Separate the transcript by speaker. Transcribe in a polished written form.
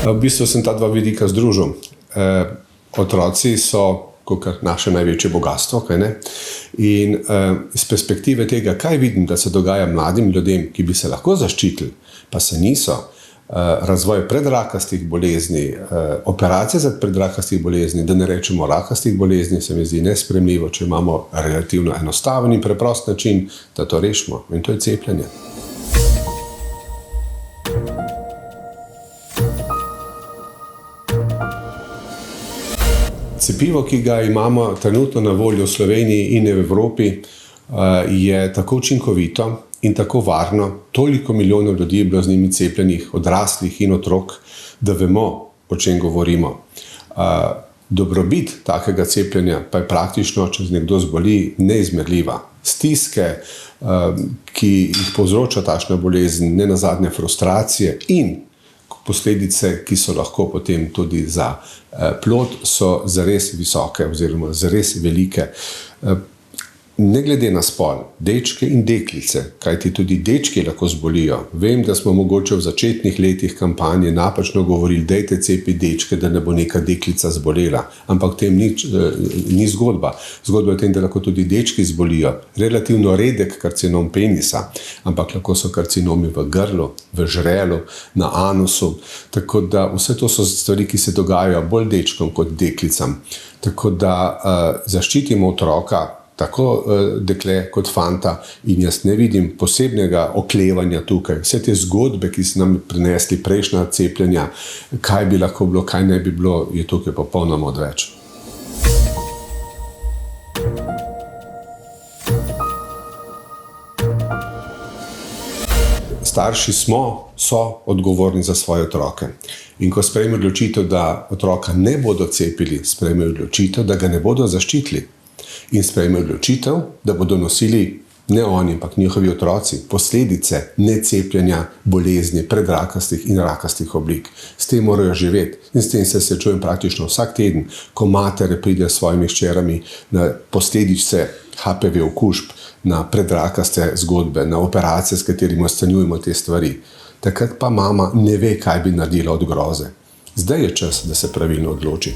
Speaker 1: V bistvu sem ta dva vidika združil. Otroci so kot naše največje bogatstvo, kaj ne? In iz perspektive tega, kaj vidim, da se dogaja mladim ljudem, ki bi se lahko zaščitili, pa se niso, razvoj predrakastih bolezni, operacije za predrakastih bolezni, da ne rečemo rakastih bolezni, se mi zdi nesprejemljivo, če imamo relativno enostaven in preprost način, da to rešimo. In to je cepljenje. Cepivo, ki ga imamo trenutno na voljo v Sloveniji in v Evropi, je tako učinkovito in tako varno, toliko milijonov ljudi je bilo z njimi cepljenih, odraslih in otrok, da vemo, o čem govorimo. Dobrobit takega cepljenja pa je praktično, če nekdo zboli, neizmerljiva. Stiske, ki jih povzroča takšna bolezen, nenazadnje frustracije in posledice, ki so lahko potem tudi za plod, so zares visoke oziroma zares velike. Ne glede na spol, dečke in deklice, kajti tudi dečki lahko zbolijo. Vem, da smo mogoče v začetnih letih kampanje napačno govorili, dajte cepiti dečke, da ne bo neka deklica zbolela. Ampak tem ni zgodba. Zgodba je v tem, da lahko tudi dečki zbolijo. Relativno redek karcinom penisa, ampak lahko so karcinomi v grlu, v žrelu, na anusu. Tako da vse to so stvari, ki se dogajajo bolj dečkom kot deklicam. Tako da zaščitimo otroka, tako dekle kot fanta, in jaz ne vidim posebnega oklevanja tukaj. Vse te zgodbe, ki so nam prinesli prejšnja cepljenja, kaj bi lahko bilo, kaj ne bi bilo, je tukaj popolnoma odveč. Starši so odgovorni za svoje otroke. In ko sprejmejo odločitev, da otroka ne bodo cepili, sprejmejo odločitev, da ga ne bodo zaščitili. In sprejmejo odločitev, da bodo nosili ne oni, ampak njihovi otroci posledice necepljenja, bolezni, predrakastih in rakastih oblik. S tem morajo živeti. In s tem se srečujem praktično vsak teden, ko matere pridejo s svojimi hčerami na posledice HPV okužb, na predrakaste zgodbe, na operacije, s katerimi odstranjujemo te stvari. Takrat pa mama ne ve, kaj bi naredila od groze. Zdaj je čas, da se pravilno odloči.